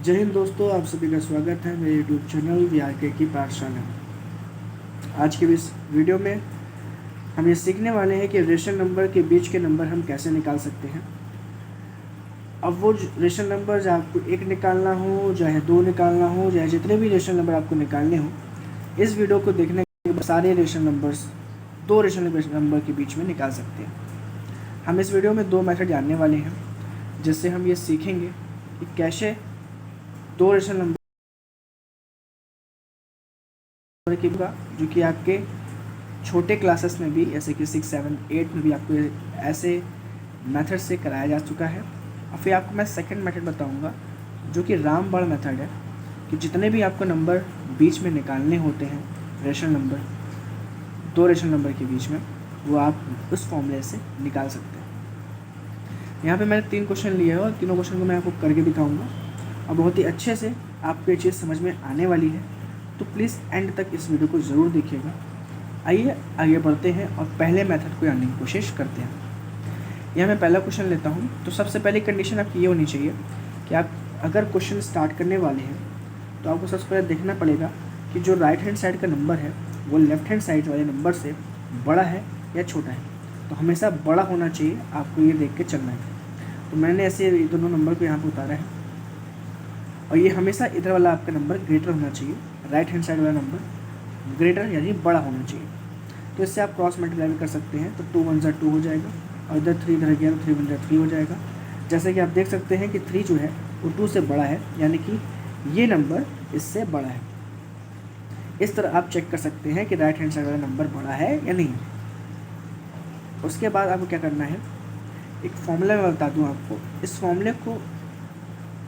जय हिंद दोस्तों, आप सभी का स्वागत है मेरे यूट्यूब चैनल वीआरके की पाठशाला। आज के इस वीडियो में हम ये सीखने वाले हैं कि रेशनल नंबर के बीच के नंबर हम कैसे निकाल सकते हैं। अब वो रेशनल नंबर जो आपको एक निकालना हो, चाहे दो निकालना हो, चाहे जितने भी रेशनल नंबर आपको निकालने हो, इस वीडियो को देखने के बाद सारे रेशनल नंबर्स दो रेशनल नंबर के बीच में निकाल सकते हैं। हम इस वीडियो में दो मेथड जानने वाले हैं, जिससे हम ये सीखेंगे कि कैसे दो रेशनल नंबर की जो कि आपके छोटे क्लासेस में भी जैसे कि 6, 7, 8 में भी आपको ऐसे मेथड से कराया जा चुका है। और फिर आपको मैं सेकंड मेथड बताऊंगा जो कि रामबाण मेथड है, कि जितने भी आपको नंबर बीच में निकालने होते हैं रेशनल नंबर, दो रेशनल नंबर के बीच में, वो आप उस फॉर्मूले से निकाल सकते हैं। यहाँ पे मैंने 3 क्वेश्चन लिए हैं और तीनों क्वेश्चन को मैं आपको करके दिखाऊँगा और बहुत ही अच्छे से आपको ये चीज़ समझ में आने वाली है। तो प्लीज़ एंड तक इस वीडियो को ज़रूर देखिएगा। आइए आगे बढ़ते हैं और पहले मेथड को जानने की कोशिश करते हैं। यहाँ मैं पहला क्वेश्चन लेता हूँ। तो सबसे पहली कंडीशन आपकी ये होनी चाहिए कि आप अगर क्वेश्चन स्टार्ट करने वाले हैं तो आपको सबसे पहले देखना पड़ेगा कि जो राइट हैंड साइड का नंबर है वो लेफ्ट हैंड साइड वाले नंबर से बड़ा है या छोटा है। तो हमेशा बड़ा होना चाहिए, आपको ये देख के चलना है। तो मैंने ऐसे ये दोनों नंबर को यहाँ पर उतारा है और ये हमेशा इधर वाला आपका नंबर ग्रेटर होना चाहिए, राइट हैंड साइड वाला नंबर ग्रेटर यानी बड़ा होना चाहिए। तो इससे आप क्रॉस मल्टीप्लाई कर सकते हैं। तो 2 1 जा 2 हो जाएगा और इधर 3 इधर गया तो 3 1 जा 3 हो जाएगा। जैसे कि आप देख सकते हैं कि 3 जो है वो 2 से बड़ा है, यानी कि ये नंबर इससे बड़ा है। इस तरह आप चेक कर सकते हैं कि राइट हैंड साइड वाला नंबर बड़ा है या नहीं। उसके बाद आपको क्या करना है, एक फॉर्मूला मैं बता दूँ आपको। इस फॉर्मूले को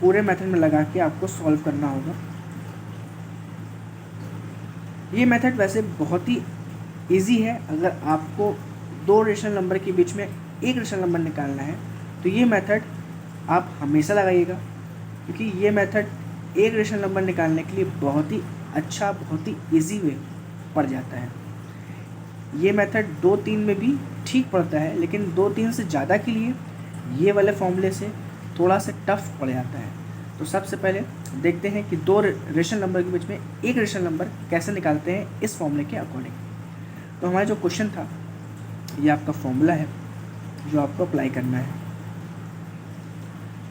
पूरे मेथड में लगा के आपको सॉल्व करना होगा। ये मेथड वैसे बहुत ही इजी है। अगर आपको दो रेशनल नंबर के बीच में एक रेशनल नंबर निकालना है तो ये मेथड आप हमेशा लगाइएगा, क्योंकि ये मेथड एक रेशनल नंबर निकालने के लिए बहुत ही अच्छा, बहुत ही इजी वे पड़ जाता है। ये मेथड 2, 3 में भी ठीक पड़ता है, लेकिन 2, 3 से ज़्यादा के लिए ये वाले फॉर्मूले से थोड़ा सा टफ पड़ जाता है। तो सबसे पहले देखते हैं कि दो रेशनल नंबर के बीच में एक रेशनल नंबर कैसे निकालते हैं इस फॉर्मूले के अकॉर्डिंग। तो हमारा जो क्वेश्चन था, ये आपका फॉर्मूला है जो आपको अप्लाई करना है।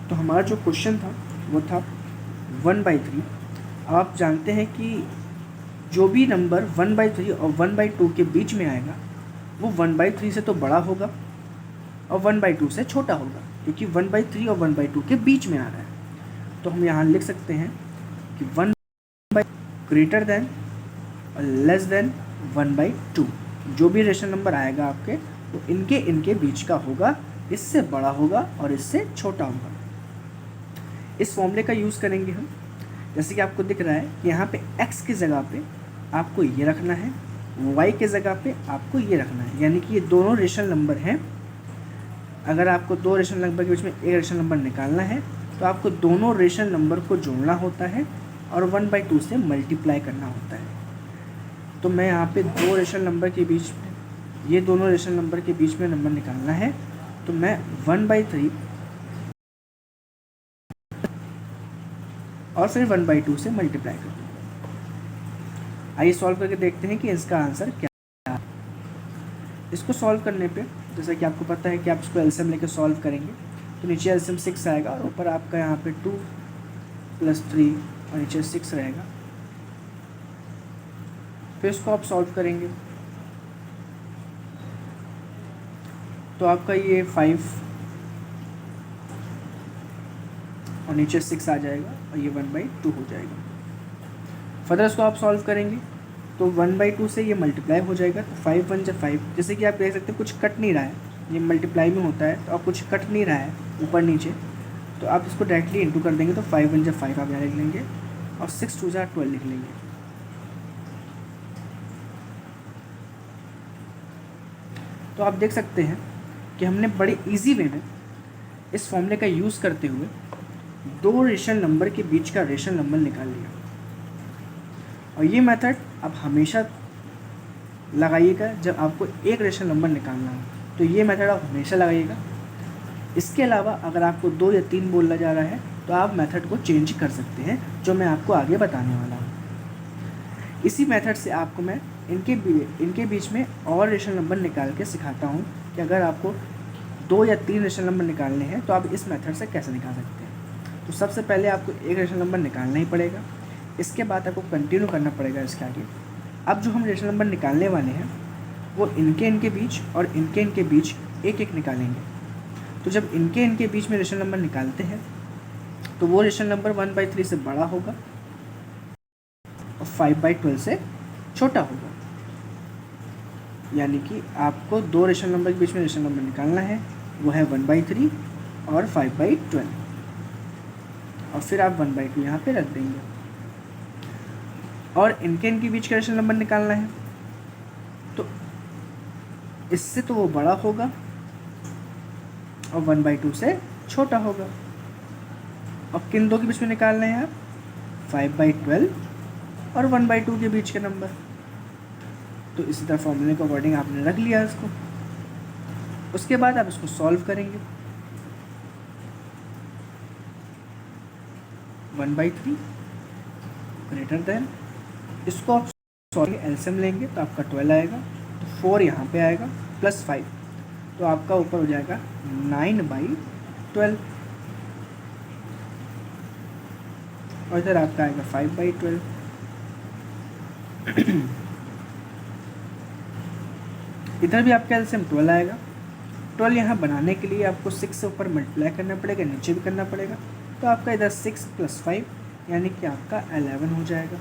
तो हमारा जो क्वेश्चन था वो था 1/3। अब आप जानते हैं कि जो भी नंबर 1/3 और 1/2 के बीच में आएगा वो 1/3 से तो बड़ा होगा और 1/2 से छोटा होगा, क्योंकि 1/3 और 1/2 के बीच में आ रहा है। तो हम यहाँ लिख सकते हैं कि 1 ग्रेटर देन और लेस देन 1/2। जो भी रेशनल नंबर आएगा आपके वो इनके बीच का होगा, इससे बड़ा होगा और इससे छोटा होगा। इस फॉर्मूले का यूज़ करेंगे हम। जैसे कि आपको दिख रहा है कि यहाँ पे x की जगह पे आपको ये रखना है, y के जगह पे आपको ये रखना है, यानी कि ये दोनों रेशनल नंबर हैं। अगर आपको दो रेशनल नंबर के बीच में एक रेशनल नंबर निकालना है तो आपको दोनों रेशनल नंबर को जोड़ना होता है और 1/2 से मल्टीप्लाई करना होता है। तो मैं यहाँ पे दो रेशनल नंबर के बीच में, ये दोनों रेशनल नंबर के बीच में नंबर निकालना है, तो मैं 1/3 और फिर 1/2 से मल्टीप्लाई कर दूँगा। आइए सॉल्व करके देखते हैं कि इसका आंसर क्या है। इसको सॉल्व करने पे जैसा कि आपको पता है कि आप इसको एलसीएम लेके सॉल्व करेंगे तो नीचे एलसीएम 6 आएगा और ऊपर आपका यहाँ पे 2 + 3 और नीचे 6 रहेगा। फिर इसको आप सॉल्व करेंगे तो आपका ये 5 और नीचे 6 आ जाएगा और ये 1/2 हो जाएगा। फर्दर इसको आप सॉल्व करेंगे तो 1/2 से ये मल्टीप्लाई हो जाएगा। तो 5 1 जा 5, जैसे कि आप देख सकते हैं कुछ कट नहीं रहा है, ये मल्टीप्लाई में होता है तो अब कुछ कट नहीं रहा है ऊपर नीचे, तो आप इसको डायरेक्टली इंटू कर देंगे। तो 5 1 जा 5 आप यहाँ लिख लेंगे और 6 2 जा 12 लिख लेंगे। तो आप देख सकते हैं कि हमने बड़े इजी वे में इस फॉर्मूले का यूज़ करते हुए दो रेशनल नंबर के बीच का रेशनल नंबर निकाल लिया। और ये मेथड आप हमेशा लगाइएगा जब आपको एक रेशनल नंबर निकालना हो, तो ये मेथड आप हमेशा लगाइएगा। इसके अलावा अगर आपको 2 या 3 बोला जा रहा है तो आप मेथड को चेंज कर सकते हैं, जो मैं आपको आगे बताने वाला हूँ। इसी मेथड से आपको मैं इनके बीच में और रेशनल नंबर निकाल के सिखाता हूँ कि अगर आपको 2 या 3 रेशनल नंबर निकालने हैं तो आप इस मेथड से कैसे निकाल सकते हैं। तो सबसे पहले आपको एक रेशनल नंबर निकालना ही पड़ेगा, इसके बाद आपको कंटिन्यू करना पड़ेगा इसके आगे। अब जो हम रेशनल नंबर निकालने वाले हैं वो इनके बीच और इनके बीच एक एक निकालेंगे। तो जब इनके बीच में रेशनल नंबर निकालते हैं तो वो रेशनल नंबर 1/3 से बड़ा होगा और 5/12 से छोटा होगा। यानी कि आपको 2 रेशनल नंबर के बीच में रेशनल नंबर निकालना है, वो है 1/3 और 5/12, और फिर आप 1/2 यहाँ पे रख देंगे। और इनके बीच का रेशनल नंबर निकालना है, तो इससे तो वो बड़ा होगा और 1/2 से छोटा होगा। और किन दो के बीच में निकालना है आप, 5/12 और 1/2 के बीच के नंबर। तो इसी तरह फॉर्मूले के अकॉर्डिंग आपने रख लिया इसको। उसके बाद आप इसको सॉल्व करेंगे। 1/3 ग्रेटर देन, इसको आप सॉल्व एलसीएम लेंगे तो आपका 12 आएगा, तो 4 यहाँ पे आएगा प्लस 5, तो आपका ऊपर हो जाएगा 9/12, और इधर आपका आएगा 5/12। इधर भी आपका एलसीएम 12 आएगा। 12 यहाँ बनाने के लिए आपको 6 से ऊपर मल्टीप्लाई करना पड़ेगा, नीचे भी करना पड़ेगा, तो आपका इधर 6 + 5 यानी कि आपका 11 हो जाएगा।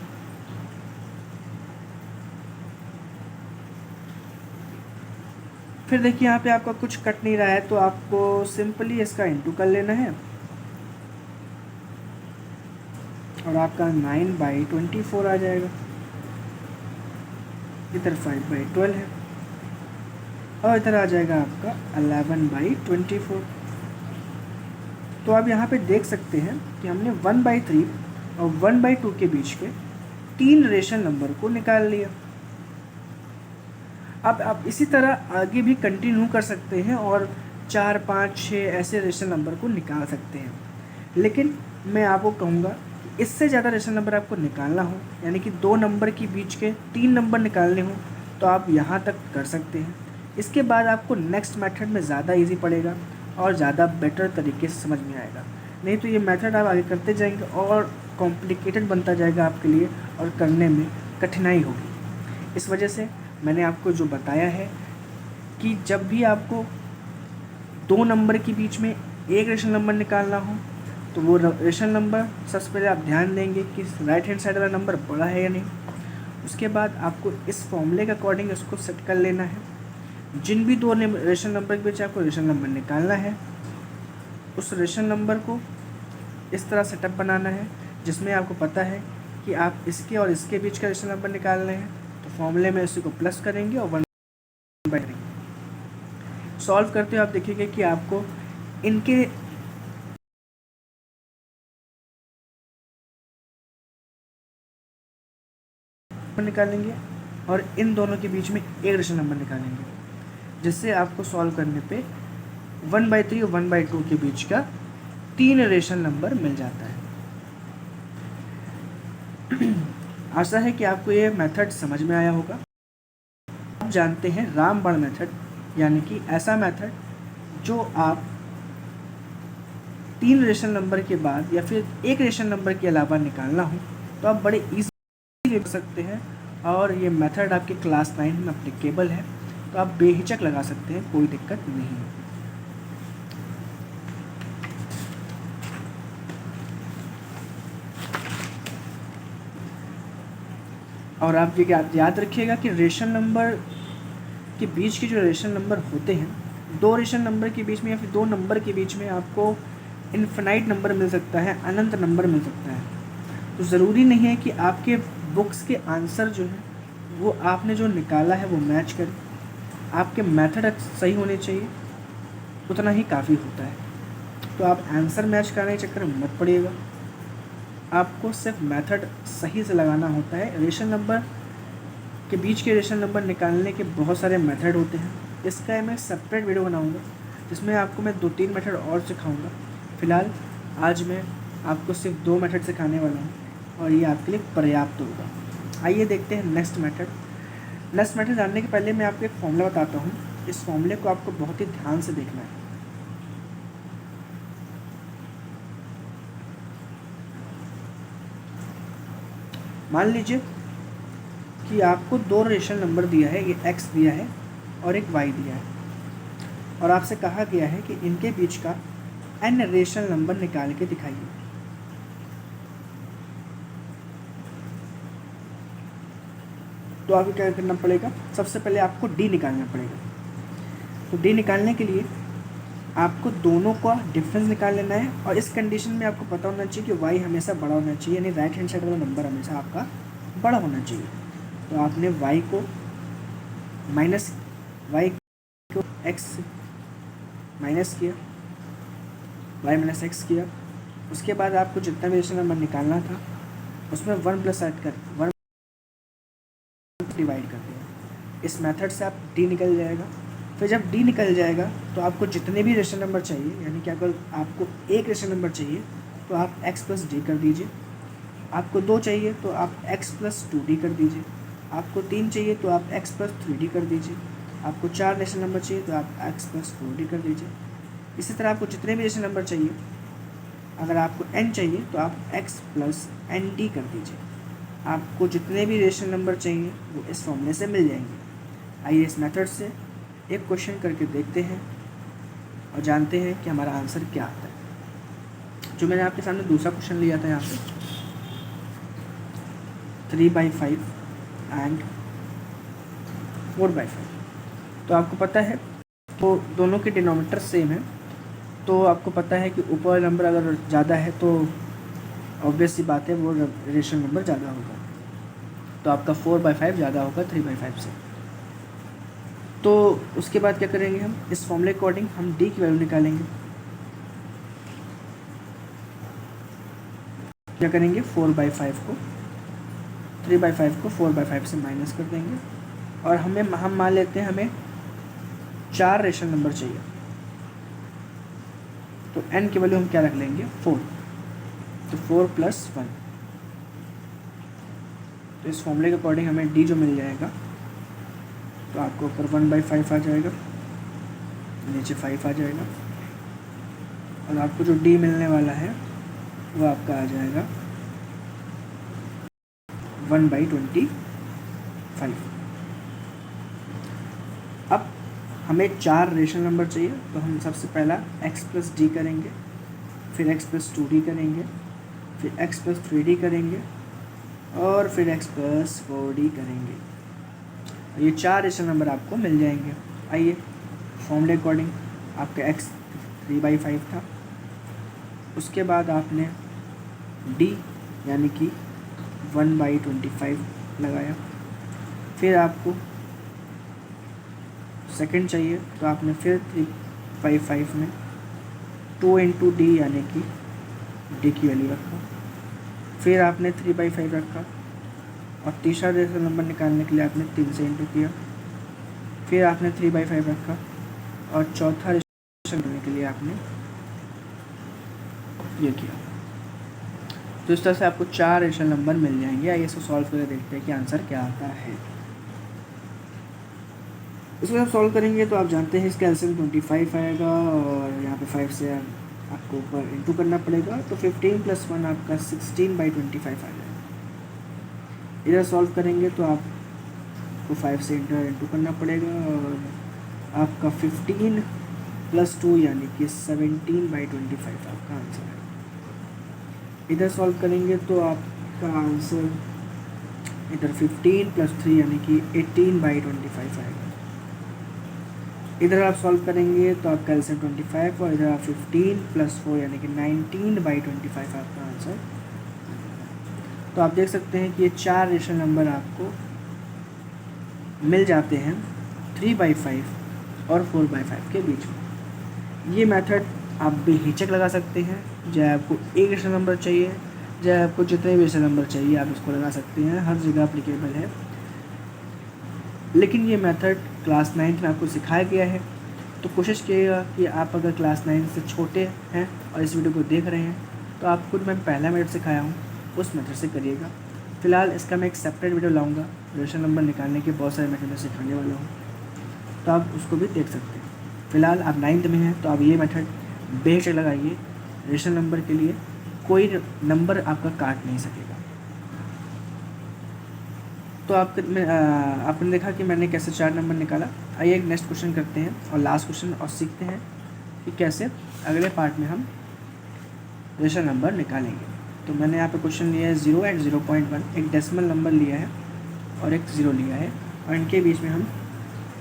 फिर देखिए यहाँ पे आपका कुछ कट नहीं रहा है, तो आपको सिंपली इसका इंटू कर लेना है, और आपका 9/24 आ जाएगा। इधर 5/12 है, और इधर आ जाएगा आपका 11/24। तो आप यहाँ पे देख सकते हैं कि हमने 1/3 और 1/2 के बीच के 3 रेशनल नंबर को निकाल लिया। अब आप इसी तरह आगे भी कंटिन्यू कर सकते हैं और 4, 5, 6 ऐसे रेशनल नंबर को निकाल सकते हैं, लेकिन मैं आपको कहूँगा कि इससे ज़्यादा रेशनल नंबर आपको निकालना हो, यानी कि 2 नंबर के बीच के 3 नंबर निकालने हो, तो आप यहाँ तक कर सकते हैं। इसके बाद आपको नेक्स्ट मेथड में ज़्यादा इजी पड़ेगा और ज़्यादा बेटर तरीके से समझ में आएगा। नहीं तो ये मेथड आप आगे करते जाएंगे और कॉम्प्लिकेटेड बनता जाएगा आपके लिए, और करने में कठिनाई होगी। इस वजह से मैंने आपको जो बताया है कि जब भी आपको 2 नंबर के बीच में एक रेशनल नंबर निकालना हो, तो वो रेशनल नंबर सबसे पहले आप ध्यान देंगे कि राइट हैंड साइड वाला नंबर बड़ा है या नहीं। उसके बाद आपको इस फॉर्मूले के अकॉर्डिंग इसको सेट कर लेना है। जिन भी 2 रेशनल नंबर के बीच आपको रेशनल नंबर निकालना है, उस रेशनल नंबर को इस तरह सेटअप बनाना है जिसमें आपको पता है कि आप इसके और इसके बीच का रेशनल नंबर निकालना है। तो फॉर्मूले में इसी को प्लस करेंगे और 1 करेंगे। सॉल्व करते हुए आप देखेंगे कि आपको इनके निकालेंगे और इन दोनों के बीच में एक रेशनल नंबर निकालेंगे, जिससे आपको सॉल्व करने पे 1/3 और 1/2 के बीच का 3 रेशनल नंबर मिल जाता है। आशा है कि आपको ये मेथड समझ में आया होगा। आप जानते हैं रामबाण मेथड, यानी कि ऐसा मेथड जो आप 3 रेशनल नंबर के बाद या फिर एक रेशनल नंबर के अलावा निकालना हो तो आप बड़े ईजी कर सकते हैं, और ये मेथड आपके क्लास 9 में अप्लीकेबल है, तो आप बेहिचक लगा सकते हैं, कोई दिक्कत नहीं है। और आप ये याद रखिएगा कि रेशनल नंबर के बीच के जो रेशनल नंबर होते हैं, 2 रेशनल नंबर के बीच में या फिर 2 नंबर के बीच में आपको इन्फिनाइट नंबर मिल सकता है, अनंत नंबर मिल सकता है। तो ज़रूरी नहीं है कि आपके बुक्स के आंसर जो है वो आपने जो निकाला है वो मैच करे, आपके मेथड सही होने चाहिए, उतना ही काफ़ी होता है। तो आप आंसर मैच करने के चक्कर में मत पड़िएगा, आपको सिर्फ मेथड सही से लगाना होता है। रेशनल नंबर के बीच के रेशनल नंबर निकालने के बहुत सारे मेथड होते हैं, इसका मैं सेपरेट वीडियो बनाऊंगा जिसमें आपको मैं 2-3 मेथड और सिखाऊंगा। फ़िलहाल आज मैं आपको सिर्फ 2 मेथड सिखाने वाला हूँ और ये आपके लिए पर्याप्त होगा। आइए देखते हैं नेक्स्ट मेथड। नेक्स्ट मेथड जानने के पहले मैं आपको एक फॉर्मूला बताता हूँ। इस फॉर्मूले को आपको बहुत ही ध्यान से देखना है। मान लीजिए कि आपको 2 रेशनल नंबर दिया है, ये x दिया है और एक y दिया है, और आपसे कहा गया है कि इनके बीच का n रेशनल नंबर निकाल के दिखाइए। तो आपको क्या करना पड़ेगा, सबसे पहले आपको d निकालना पड़ेगा। तो d निकालने के लिए आपको दोनों का डिफरेंस निकाल लेना है, और इस कंडीशन में आपको पता होना चाहिए कि y हमेशा बड़ा होना चाहिए, यानी राइट हैंड साइड वाला नंबर हमेशा आपका बड़ा होना चाहिए। तो आपने y को x माइनस किया, y माइनस एक्स किया। उसके बाद आपको जितना भी रेशनल नंबर निकालना था उसमें 1 प्लस ऐड कर 1 डिवाइड कर दिया। इस मेथड से आप d निकल जाएगा। फिर जब d निकल जाएगा तो आपको जितने भी रेशनल नंबर चाहिए, यानी कि अगर आपको एक रेशनल नंबर चाहिए तो आप x प्लस डी कर दीजिए, आपको 2 चाहिए तो आप x प्लस 2d कर दीजिए, आपको 3 चाहिए तो आप x प्लस 3d कर दीजिए, आपको 4 रेशनल नंबर चाहिए तो आप x प्लस 4d कर दीजिए। इसी तरह आपको जितने भी रेशनल नंबर चाहिए, अगर आपको n चाहिए तो आप x प्लस nd कर दीजिए। आपको जितने भी रेशनल नंबर चाहिए वो इस फॉर्मूले से मिल जाएंगे। आइए इस मेथड से एक क्वेश्चन करके देखते हैं और जानते हैं कि हमारा आंसर क्या आता है। जो मैंने आपके सामने दूसरा क्वेश्चन लिया था यहाँ पे 3/5 एंड 4/5, तो आपको पता है तो दोनों के डिनोमिनेटर सेम है, तो आपको पता है कि ऊपर वाला नंबर अगर ज़्यादा है तो ऑब्वियस सी बात है वो रेशनल नंबर ज़्यादा होगा। तो आपका 4/5 ज़्यादा होगा 3/5 से। तो उसके बाद क्या करेंगे, हम इस फॉर्मूले के अकॉर्डिंग हम d की वैल्यू निकालेंगे। क्या करेंगे, 4/5 को 3/5 को 4/5 से माइनस कर देंगे, और हम मान लेते हैं हमें 4 रेशनल नंबर चाहिए। तो n की वैल्यू हम क्या रख लेंगे, 4, तो 4 + 1। तो इस फॉर्मूले के अकॉर्डिंग हमें d जो मिल जाएगा, तो आपको ऊपर 1/5 आ जाएगा, नीचे 5 आ जाएगा, और आपको जो d मिलने वाला है वो आपका आ जाएगा 1/25। अब हमें 4 रेशनल नंबर चाहिए, तो हम सबसे पहला x प्लस डी करेंगे, फिर x प्लस 2d करेंगे, फिर x प्लस 3d करेंगे, और फिर x प्लस 4d करेंगे। ये 4 रेशनल नंबर आपको मिल जाएंगे। आइए फॉर्मूले अकॉर्डिंग आपका x 3/5 था, उसके बाद आपने d यानी कि 1/25 लगाया, फिर आपको सेकंड चाहिए तो आपने फिर 3/5 में 2 × d यानी कि d की वैल्यू रखा, फिर आपने 3/5 रखा, और तीसरा रेशनल नंबर निकालने के लिए आपने 3 से इंटू किया, फिर आपने 3/5 रखा, और चौथा रेशनल करने के लिए आपने ये किया। तो इस तरह से आपको 4 रेशनल नंबर मिल जाएंगे। आइए इसको सॉल्व करके देखते हैं कि आंसर क्या आता है। इसको जब सॉल्व करेंगे तो आप जानते हैं इसका एलसीएम 25 आएगा, और यहाँ पे 5 से आपको ऊपर इंटू करना पड़ेगा, तो 15 + 1 आपका 16/25 आ जाएगा। इधर सॉल्व करेंगे तो आपको 5 से इंटू करना पड़ेगा, और आपका 15 + 2 यानी कि 17/25 आपका आंसर है। इधर सॉल्व करेंगे तो आपका आंसर इधर 15 + 3 यानी कि 18/25 आएगा। इधर आप सॉल्व करेंगे तो आपका एलसीएम 25, और इधर आप 15 + 4 यानी कि 19/25 आपका आंसर। तो आप देख सकते हैं कि ये 4 रेशनल नंबर आपको मिल जाते हैं 3/5 और 4/5 के बीच में। ये मेथड आप बेहिचक लगा सकते हैं, चाहे आपको एक रेशनल नंबर चाहिए, चाहे आपको जितने भी रेशनल नंबर चाहिए आप इसको लगा सकते हैं, हर जगह अप्लीकेबल है। लेकिन ये मेथड क्लास 9 में आपको सिखाया गया है, तो कोशिश कीजिएगा कि आप अगर क्लास 9 से छोटे हैं और इस वीडियो को देख रहे हैं तो आपको मैं पहला मेथड सिखाया हूँ उस मेथड से करिएगा। फ़िलहाल इसका मैं एक सेपरेट वीडियो लाऊंगा, रेशनल नंबर निकालने के बहुत सारे मेथड मैं सिखाने वाला हूँ, तो आप उसको भी देख सकते हैं। फ़िलहाल आप 9th में हैं तो आप ये मेथड बेशक लगाइए, रेशनल नंबर के लिए कोई नंबर आपका काट नहीं सकेगा। तो आपने देखा कि मैंने कैसे 4 नंबर निकाला। आइए एक नेक्स्ट क्वेश्चन करते हैं और लास्ट क्वेश्चन और सीखते हैं कि कैसे अगले पार्ट में हम रेशनल नंबर निकालेंगे। तो मैंने यहाँ पे क्वेश्चन लिया है 0 एंड 0.1, एक डेसिमल नंबर लिया है और एक 0 लिया है, और इनके बीच में हम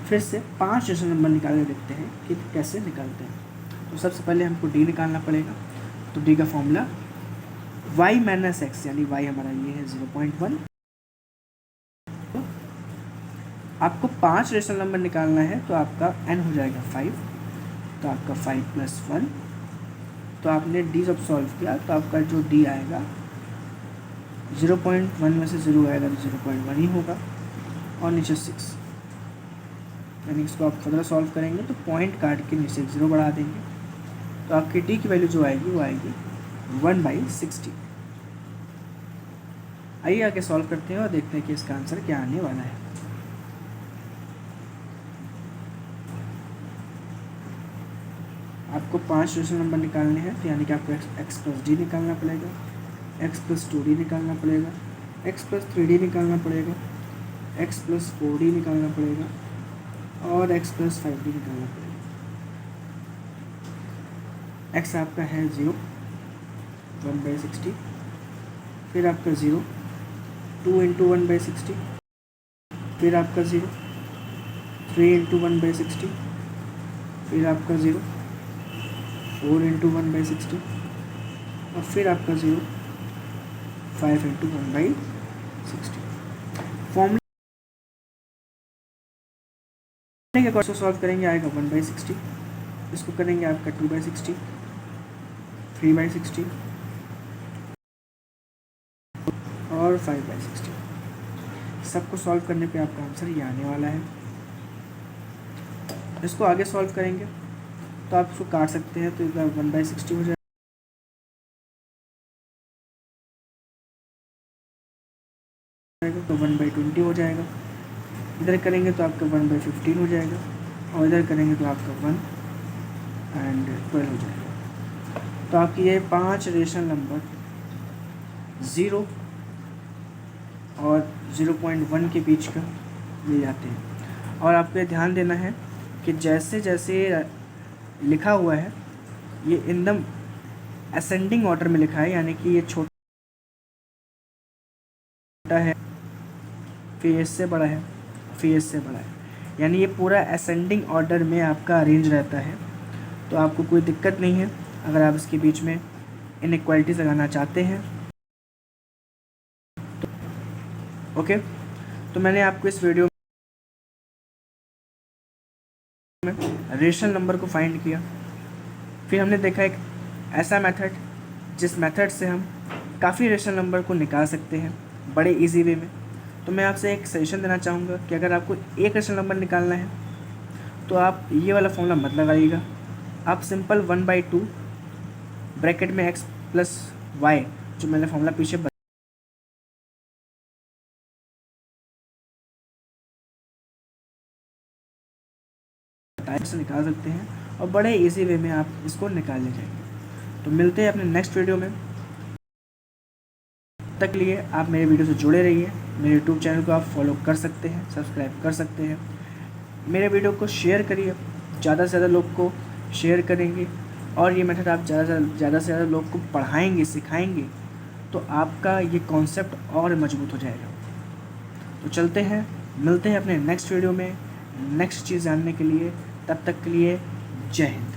फिर से 5 रेशनल नंबर निकाल के देखते हैं कि कैसे निकालते हैं। तो सबसे पहले हमको डी निकालना पड़ेगा। तो डी का फॉर्मूला y माइनस एक्स, यानी y हमारा ये है 0.1। आपको 5 रेशनल नंबर निकालना है तो आपका n हो जाएगा 5, तो आपका 5 + 1। तो आपने डी जब सॉल्व किया तो आपका जो डी आएगा 0.1 में से 0 आएगा तो 0.1 ही होगा, और नीचे 6, यानी इसको आप फर्दर सॉल्व करेंगे तो पॉइंट काट के नीचे 0 बढ़ा देंगे, तो आपकी डी की वैल्यू जो आएगी वो आएगी 1/60। आइए आगे सॉल्व करते हैं और देखते हैं कि इसका आंसर क्या आने वाला है। आपको 5 रेशनल नंबर निकालने हैं, तो यानी कि आपको x + d निकालना पड़ेगा, x + 2d निकालना पड़ेगा, x + 3d निकालना पड़ेगा, x + 4d निकालना पड़ेगा, और x + 5d निकालना पड़ेगा। x आपका है 0, 1/60, फिर आपका 0, 2 × 1/60, फिर आपका 0, 3 × 1/60, फिर आपका 0, 4 × 1/60, और फिर आपका 0, 5 × 1/60। फॉर्मूले के अकॉर्डिंग सॉल्व करेंगे, आएगा 1/60, इसको करेंगे आपका 2/60, 3/60 और 5/60। सबको सॉल्व करने पे आपका आंसर ये आने वाला है। इसको आगे सॉल्व करेंगे तो आप इसको काट सकते हैं, तो इधर 1/60 हो जाएगा, तो 1/20 हो जाएगा। इधर करेंगे तो आपका 1/15 हो जाएगा, और इधर करेंगे तो आपका 1 एंड 12 हो जाएगा। तो आपकी ये 5 रेशनल नंबर 0 और 0.1 के बीच का मिल जाते हैं। और आपको ये ध्यान देना है कि जैसे जैसे लिखा हुआ है ये एकदम असेंडिंग ऑर्डर में लिखा है, यानी कि ये छोटा है, फिर इससे बड़ा है, फिर इससे बड़ा है, यानी ये पूरा असेंडिंग ऑर्डर में आपका अरेंज रहता है। तो आपको कोई दिक्कत नहीं है अगर आप इसके बीच में इनइक्वालिटीज लगाना चाहते हैं तो। ओके, तो मैंने आपको इस वीडियो में रेशनल नंबर को फाइंड किया, फिर हमने देखा एक ऐसा मेथड जिस मेथड से हम काफ़ी रेशनल नंबर को निकाल सकते हैं बड़े इजी वे में। तो मैं आपसे एक सजेशन देना चाहूँगा कि अगर आपको एक रेशनल नंबर निकालना है तो आप ये वाला फॉर्मूला मत लगाइएगा, आप सिंपल 1/2 ब्रैकेट में x + y, जो मैंने फॉर्मूला पीछे बताया से निकाल सकते हैं, और बड़े इजी वे में आप इसको निकाल ले जाएंगे। तो मिलते हैं अपने नेक्स्ट वीडियो में, तक लिए आप मेरे वीडियो से जुड़े रहिए। मेरे यूट्यूब चैनल को आप फॉलो कर सकते हैं, सब्सक्राइब कर सकते हैं, मेरे वीडियो को शेयर करिए, ज़्यादा से ज़्यादा लोग को शेयर करेंगे और ये मेथड आप ज़्यादा से ज़्यादा लोग को पढ़ाएंगे, सिखाएंगे, तो आपका ये कॉन्सेप्ट और मजबूत हो जाएगा। तो चलते हैं, मिलते हैं अपने नेक्स्ट वीडियो में नेक्स्ट चीज़ जानने के लिए। तब तक के लिए जय हिंद।